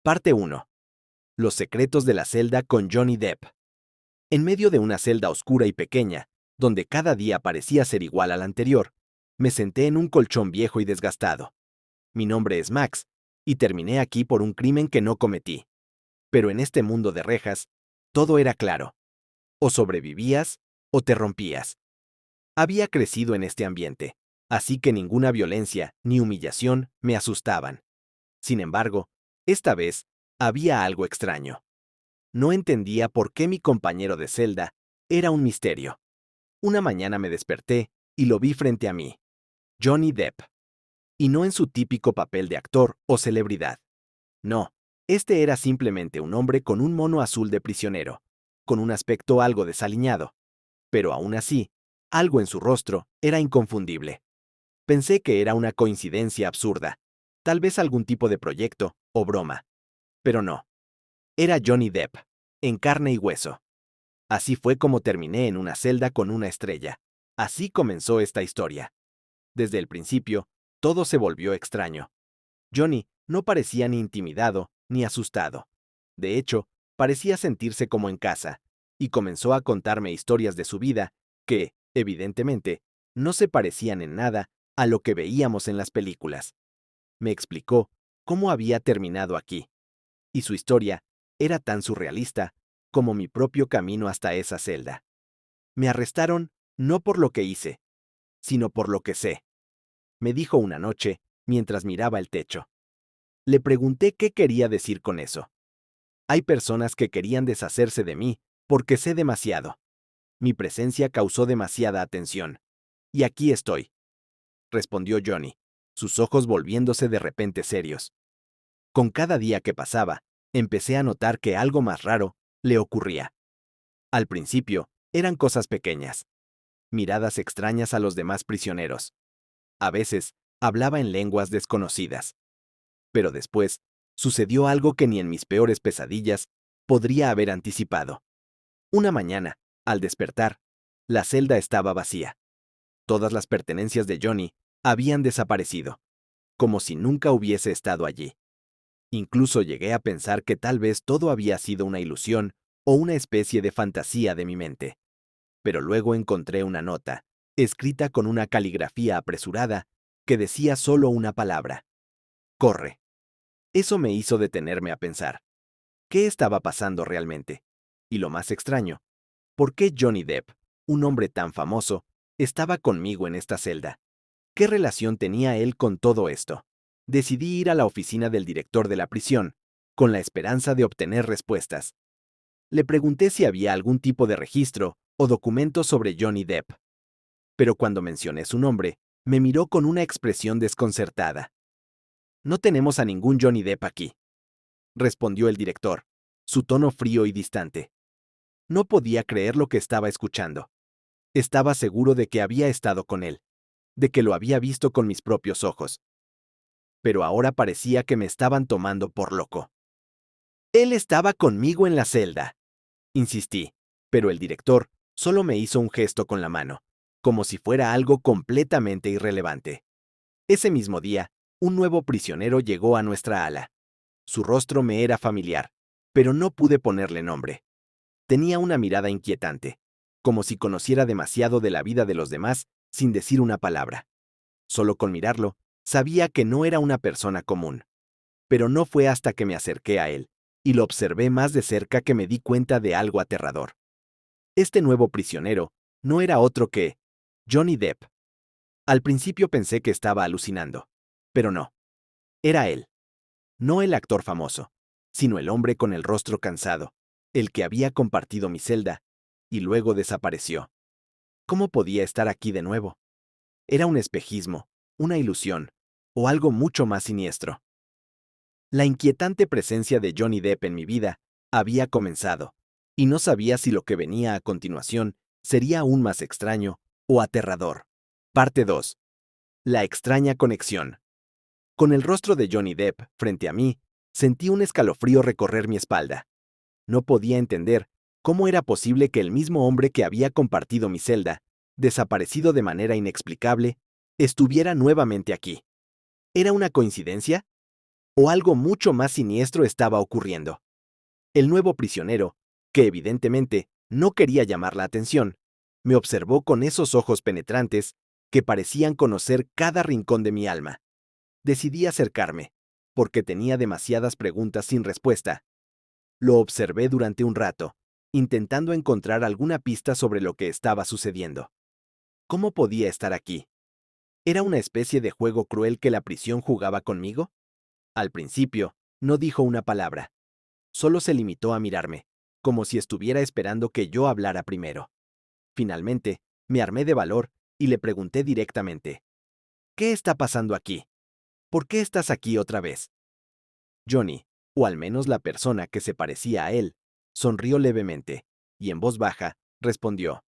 Parte 1. Los secretos de la celda con Johnny Depp. En medio de una celda oscura y pequeña, donde cada día parecía ser igual al anterior, me senté en un colchón viejo y desgastado. Mi nombre es Max, y terminé aquí por un crimen que no cometí. Pero en este mundo de rejas, todo era claro. O sobrevivías, o te rompías. Había crecido en este ambiente, así que ninguna violencia ni humillación me asustaban. Sin embargo, esta vez, había algo extraño. No entendía por qué mi compañero de celda era un misterio. Una mañana me desperté y lo vi frente a mí. Johnny Depp. Y no en su típico papel de actor o celebridad. No, este era simplemente un hombre con un mono azul de prisionero, con un aspecto algo desaliñado. Pero aún así, algo en su rostro era inconfundible. Pensé que era una coincidencia absurda, tal vez algún tipo de proyecto o broma. Pero no. Era Johnny Depp, en carne y hueso. Así fue como terminé en una celda con una estrella. Así comenzó esta historia. Desde el principio, todo se volvió extraño. Johnny no parecía ni intimidado ni asustado. De hecho, parecía sentirse como en casa, y comenzó a contarme historias de su vida que, evidentemente, no se parecían en nada a lo que veíamos en las películas. Me explicó cómo había terminado aquí, y su historia era tan surrealista como mi propio camino hasta esa celda. Me arrestaron no por lo que hice, sino por lo que sé, me dijo una noche mientras miraba el techo. Le pregunté qué quería decir con eso. Hay personas que querían deshacerse de mí porque sé demasiado. Mi presencia causó demasiada atención. Y aquí estoy, respondió Johnny, sus ojos volviéndose de repente serios. Con cada día que pasaba, empecé a notar que algo más raro le ocurría. Al principio, eran cosas pequeñas. Miradas extrañas a los demás prisioneros. A veces, hablaba en lenguas desconocidas. Pero después, sucedió algo que ni en mis peores pesadillas podría haber anticipado. Una mañana, al despertar, la celda estaba vacía. Todas las pertenencias de Johnny habían desaparecido, como si nunca hubiese estado allí. Incluso llegué a pensar que tal vez todo había sido una ilusión o una especie de fantasía de mi mente. Pero luego encontré una nota, escrita con una caligrafía apresurada, que decía solo una palabra: corre. Eso me hizo detenerme a pensar. ¿Qué estaba pasando realmente? Y lo más extraño, ¿por qué Johnny Depp, un hombre tan famoso, estaba conmigo en esta celda? ¿Qué relación tenía él con todo esto? Decidí ir a la oficina del director de la prisión, con la esperanza de obtener respuestas. Le pregunté si había algún tipo de registro o documento sobre Johnny Depp. Pero cuando mencioné su nombre, me miró con una expresión desconcertada. No tenemos a ningún Johnny Depp aquí, respondió el director, su tono frío y distante. No podía creer lo que estaba escuchando. Estaba seguro de que había estado con él, de que lo había visto con mis propios ojos. Pero ahora parecía que me estaban tomando por loco. Él estaba conmigo en la celda, insistí, pero el director solo me hizo un gesto con la mano, como si fuera algo completamente irrelevante. Ese mismo día, un nuevo prisionero llegó a nuestra ala. Su rostro me era familiar, pero no pude ponerle nombre. Tenía una mirada inquietante, como si conociera demasiado de la vida de los demás sin decir una palabra. Solo con mirarlo, sabía que no era una persona común. Pero no fue hasta que me acerqué a él y lo observé más de cerca que me di cuenta de algo aterrador. Este nuevo prisionero no era otro que Johnny Depp. Al principio pensé que estaba alucinando, pero no. Era él. No el actor famoso, sino el hombre con el rostro cansado, el que había compartido mi celda y luego desapareció. ¿Cómo podía estar aquí de nuevo? ¿Era un espejismo, una ilusión o algo mucho más siniestro? La inquietante presencia de Johnny Depp en mi vida había comenzado, y no sabía si lo que venía a continuación sería aún más extraño o aterrador. Parte 2. La extraña conexión. Con el rostro de Johnny Depp frente a mí, sentí un escalofrío recorrer mi espalda. No podía entender cómo era posible que el mismo hombre que había compartido mi celda, desaparecido de manera inexplicable, estuviera nuevamente aquí. ¿Era una coincidencia? o algo mucho más siniestro estaba ocurriendo. El nuevo prisionero, que evidentemente no quería llamar la atención, me observó con esos ojos penetrantes que parecían conocer cada rincón de mi alma. Decidí acercarme, porque tenía demasiadas preguntas sin respuesta. Lo observé durante un rato, intentando encontrar alguna pista sobre lo que estaba sucediendo. ¿Cómo podía estar aquí? ¿Era una especie de juego cruel que la prisión jugaba conmigo? Al principio, no dijo una palabra. Solo se limitó a mirarme, como si estuviera esperando que yo hablara primero. Finalmente, me armé de valor y le pregunté directamente: ¿qué está pasando aquí? ¿Por qué estás aquí otra vez? Johnny, o al menos la persona que se parecía a él, sonrió levemente y en voz baja respondió: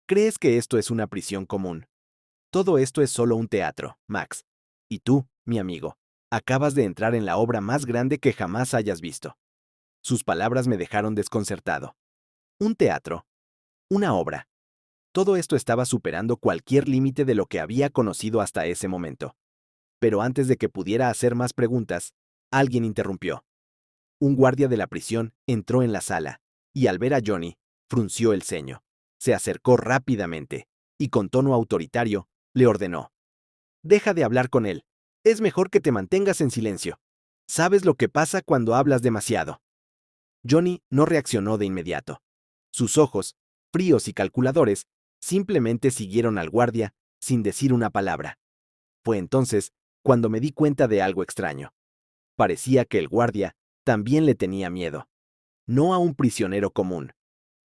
¿crees que esto es una prisión común? Todo esto es solo un teatro, Max. Y tú, mi amigo, acabas de entrar en la obra más grande que jamás hayas visto. Sus palabras me dejaron desconcertado. Un teatro, una obra. Todo esto estaba superando cualquier límite de lo que había conocido hasta ese momento. Pero antes de que pudiera hacer más preguntas, alguien interrumpió. Un guardia de la prisión entró en la sala, y al ver a Johnny, frunció el ceño. Se acercó rápidamente, y con tono autoritario, le ordenó: deja de hablar con él. Es mejor que te mantengas en silencio. ¿Sabes lo que pasa cuando hablas demasiado? Johnny no reaccionó de inmediato. Sus ojos, fríos y calculadores, simplemente siguieron al guardia sin decir una palabra. Fue entonces cuando me di cuenta de algo extraño. Parecía que el guardia también le tenía miedo. No a un prisionero común,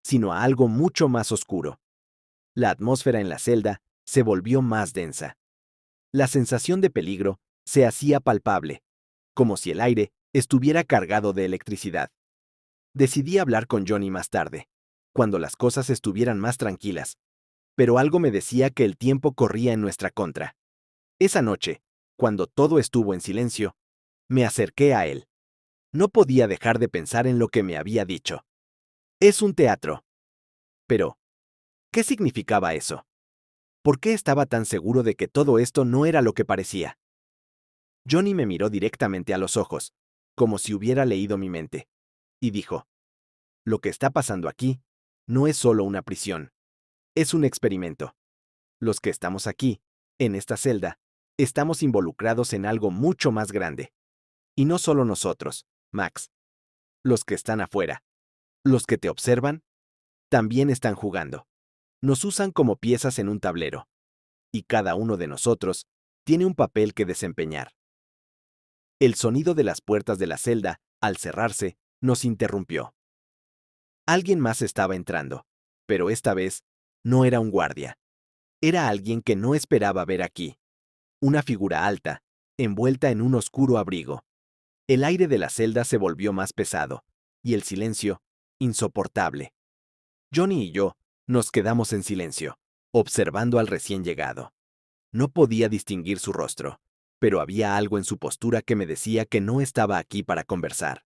sino a algo mucho más oscuro. La atmósfera en la celda se volvió más densa. La sensación de peligro se hacía palpable, como si el aire estuviera cargado de electricidad. Decidí hablar con Johnny más tarde, cuando las cosas estuvieran más tranquilas, pero algo me decía que el tiempo corría en nuestra contra. Esa noche, cuando todo estuvo en silencio, me acerqué a él. No podía dejar de pensar en lo que me había dicho. Es un teatro. Pero, ¿qué significaba eso? ¿Por qué estaba tan seguro de que todo esto no era lo que parecía? Johnny me miró directamente a los ojos, como si hubiera leído mi mente, y dijo: lo que está pasando aquí no es solo una prisión, es un experimento. Los que estamos aquí, en esta celda, estamos involucrados en algo mucho más grande. Y no solo nosotros, Max. Los que están afuera, los que te observan, también están jugando. Nos usan como piezas en un tablero. Y cada uno de nosotros tiene un papel que desempeñar. El sonido de las puertas de la celda, al cerrarse, nos interrumpió. Alguien más estaba entrando, pero esta vez no era un guardia. Era alguien que no esperaba ver aquí. Una figura alta, envuelta en un oscuro abrigo. El aire de la celda se volvió más pesado, y el silencio, insoportable. Johnny y yo nos quedamos en silencio, observando al recién llegado. No podía distinguir su rostro, pero había algo en su postura que me decía que no estaba aquí para conversar.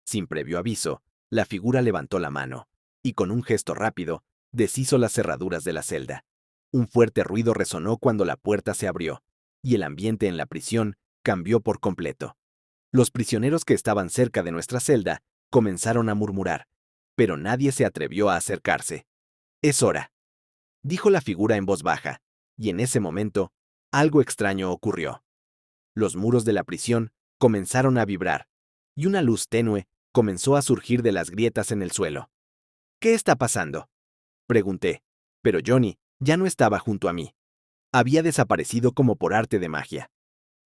Sin previo aviso, la figura levantó la mano, y con un gesto rápido, deshizo las cerraduras de la celda. Un fuerte ruido resonó cuando la puerta se abrió, y el ambiente en la prisión cambió por completo. Los prisioneros que estaban cerca de nuestra celda comenzaron a murmurar, pero nadie se atrevió a acercarse. «Es hora», dijo la figura en voz baja, y en ese momento, algo extraño ocurrió. Los muros de la prisión comenzaron a vibrar, y una luz tenue comenzó a surgir de las grietas en el suelo. «¿Qué está pasando?», pregunté, pero Johnny ya no estaba junto a mí. Había desaparecido como por arte de magia.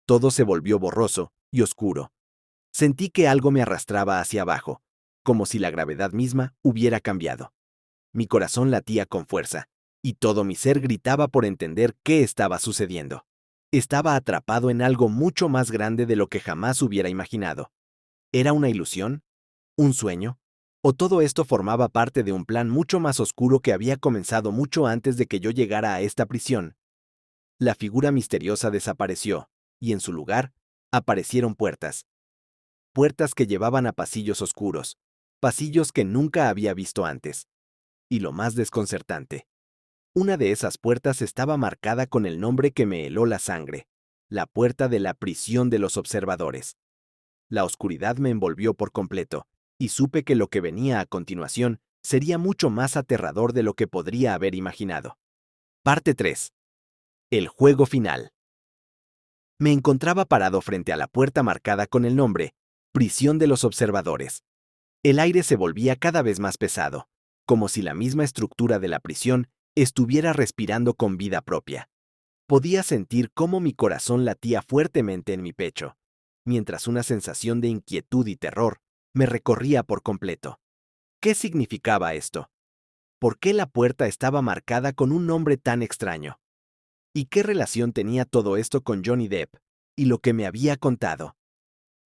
Todo se volvió borroso y oscuro. Sentí que algo me arrastraba hacia abajo, como si la gravedad misma hubiera cambiado. Mi corazón latía con fuerza, y todo mi ser gritaba por entender qué estaba sucediendo. Estaba atrapado en algo mucho más grande de lo que jamás hubiera imaginado. ¿Era una ilusión? ¿Un sueño? ¿O todo esto formaba parte de un plan mucho más oscuro que había comenzado mucho antes de que yo llegara a esta prisión? La figura misteriosa desapareció, y en su lugar aparecieron puertas. Puertas que llevaban a pasillos oscuros, pasillos que nunca había visto antes. Y lo más desconcertante, una de esas puertas estaba marcada con el nombre que me heló la sangre: la puerta de la prisión de los observadores. La oscuridad me envolvió por completo, y supe que lo que venía a continuación sería mucho más aterrador de lo que podría haber imaginado. Parte 3. El juego final. Me encontraba parado frente a la puerta marcada con el nombre Prisión de los Observadores. El aire se volvía cada vez más pesado, como si la misma estructura de la prisión estuviera respirando con vida propia. Podía sentir cómo mi corazón latía fuertemente en mi pecho, mientras una sensación de inquietud y terror me recorría por completo. ¿Qué significaba esto? ¿Por qué la puerta estaba marcada con un nombre tan extraño? ¿Y qué relación tenía todo esto con Johnny Depp y lo que me había contado?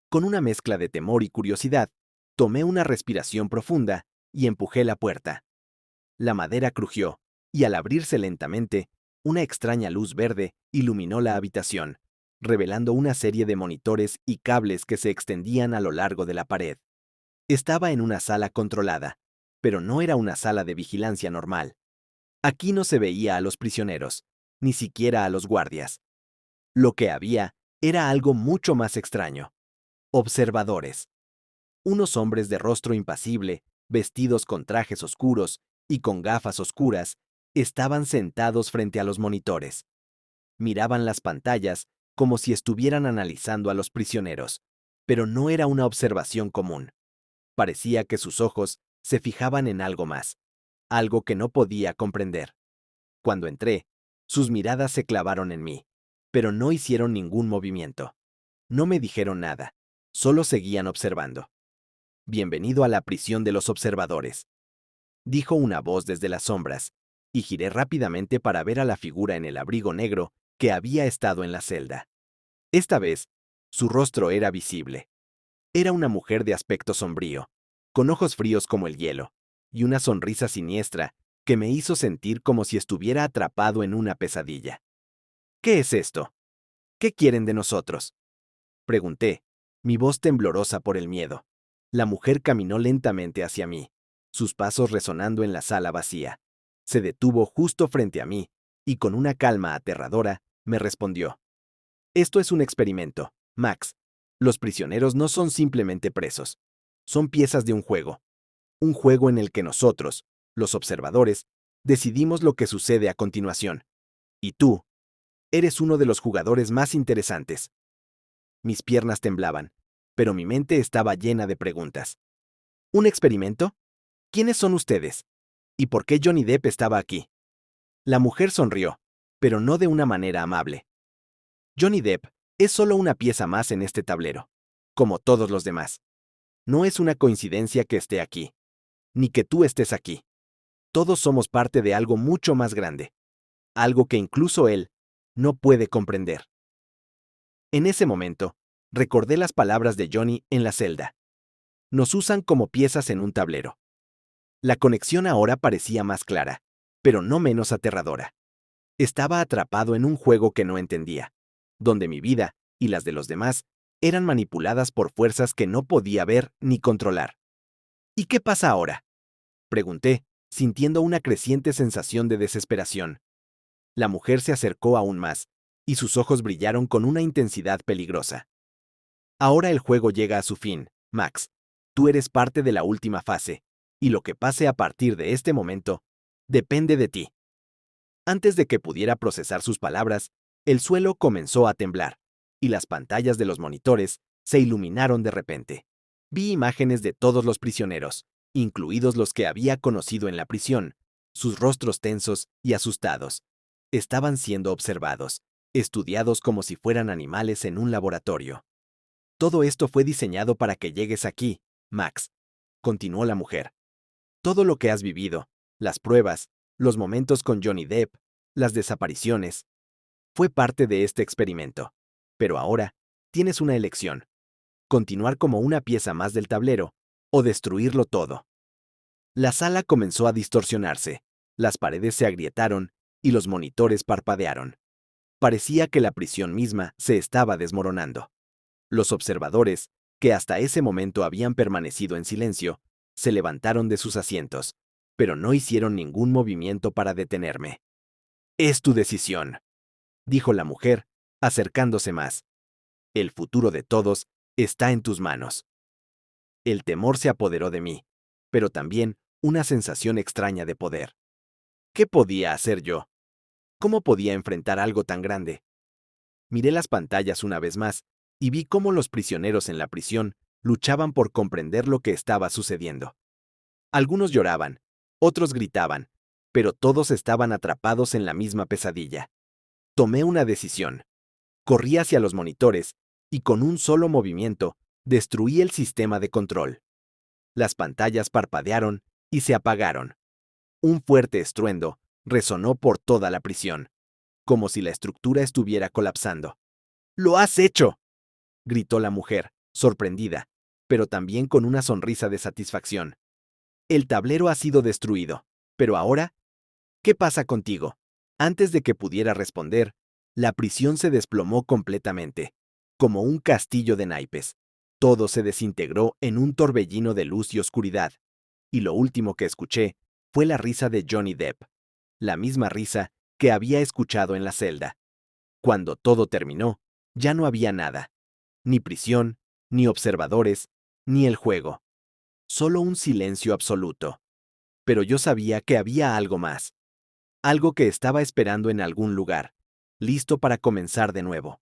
Con una mezcla de temor y curiosidad, tomé una respiración profunda y empujé la puerta. La madera crujió, y al abrirse lentamente, una extraña luz verde iluminó la habitación, revelando una serie de monitores y cables que se extendían a lo largo de la pared. Estaba en una sala controlada, pero no era una sala de vigilancia normal. Aquí no se veía a los prisioneros, ni siquiera a los guardias. Lo que había era algo mucho más extraño. Observadores. Unos hombres de rostro impasible, vestidos con trajes oscuros y con gafas oscuras, estaban sentados frente a los monitores. Miraban las pantallas como si estuvieran analizando a los prisioneros, pero no era una observación común. Parecía que sus ojos se fijaban en algo más, algo que no podía comprender. Cuando entré, sus miradas se clavaron en mí, pero no hicieron ningún movimiento. No me dijeron nada, solo seguían observando. Bienvenido a la prisión de los observadores, dijo una voz desde las sombras, y giré rápidamente para ver a la figura en el abrigo negro que había estado en la celda. Esta vez, su rostro era visible. Era una mujer de aspecto sombrío, con ojos fríos como el hielo, y una sonrisa siniestra que me hizo sentir como si estuviera atrapado en una pesadilla. ¿Qué es esto? ¿Qué quieren de nosotros? Pregunté, mi voz temblorosa por el miedo. La mujer caminó lentamente hacia mí, sus pasos resonando en la sala vacía. Se detuvo justo frente a mí, y con una calma aterradora, me respondió. Esto es un experimento, Max. Los prisioneros no son simplemente presos. Son piezas de un juego en el que nosotros, los observadores, decidimos lo que sucede a continuación. Y tú, eres uno de los jugadores más interesantes. Mis piernas temblaban, pero mi mente estaba llena de preguntas. ¿Un experimento? ¿Quiénes son ustedes? ¿Y por qué Johnny Depp estaba aquí? La mujer sonrió, pero no de una manera amable. Johnny Depp es solo una pieza más en este tablero, como todos los demás. No es una coincidencia que esté aquí, ni que tú estés aquí. Todos somos parte de algo mucho más grande, algo que incluso él no puede comprender. En ese momento, recordé las palabras de Johnny en la celda. Nos usan como piezas en un tablero. La conexión ahora parecía más clara, pero no menos aterradora. Estaba atrapado en un juego que no entendía, donde mi vida y las de los demás eran manipuladas por fuerzas que no podía ver ni controlar. ¿Y qué pasa ahora? Pregunté, sintiendo una creciente sensación de desesperación. La mujer se acercó aún más, y sus ojos brillaron con una intensidad peligrosa. Ahora el juego llega a su fin, Max. Tú eres parte de la última fase, y lo que pase a partir de este momento depende de ti. Antes de que pudiera procesar sus palabras, el suelo comenzó a temblar, y las pantallas de los monitores se iluminaron de repente. Vi imágenes de todos los prisioneros, incluidos los que había conocido en la prisión, sus rostros tensos y asustados. Estaban siendo observados, estudiados como si fueran animales en un laboratorio. Todo esto fue diseñado para que llegues aquí, Max, continuó la mujer. Todo lo que has vivido, las pruebas, los momentos con Johnny Depp, las desapariciones, fue parte de este experimento. Pero ahora, tienes una elección. Continuar como una pieza más del tablero o destruirlo todo. La sala comenzó a distorsionarse, las paredes se agrietaron y los monitores parpadearon. Parecía que la prisión misma se estaba desmoronando. Los observadores, que hasta ese momento habían permanecido en silencio, se levantaron de sus asientos, pero no hicieron ningún movimiento para detenerme. Es tu decisión, dijo la mujer, acercándose más. El futuro de todos Está en tus manos. El temor se apoderó de mí, pero también una sensación extraña de poder. ¿Qué podía hacer yo? ¿Cómo podía enfrentar algo tan grande? Miré las pantallas una vez más y vi cómo los prisioneros en la prisión luchaban por comprender lo que estaba sucediendo. Algunos lloraban, otros gritaban, pero todos estaban atrapados en la misma pesadilla. Tomé una decisión. Corrí hacia los monitores y con un solo movimiento destruí el sistema de control. Las pantallas parpadearon y se apagaron. Un fuerte estruendo resonó por toda la prisión, como si la estructura estuviera colapsando. ¡Lo has hecho!, gritó la mujer, sorprendida, pero también con una sonrisa de satisfacción. El tablero ha sido destruido, pero ahora, ¿qué pasa contigo? Antes de que pudiera responder, la prisión se desplomó completamente, como un castillo de naipes. Todo se desintegró en un torbellino de luz y oscuridad, y lo último que escuché fue la risa de Johnny Depp, la misma risa que había escuchado en la celda. Cuando todo terminó, ya no había nada, ni prisión, ni observadores, ni el juego. Solo un silencio absoluto. Pero yo sabía que había algo más, algo que estaba esperando en algún lugar, listo para comenzar de nuevo.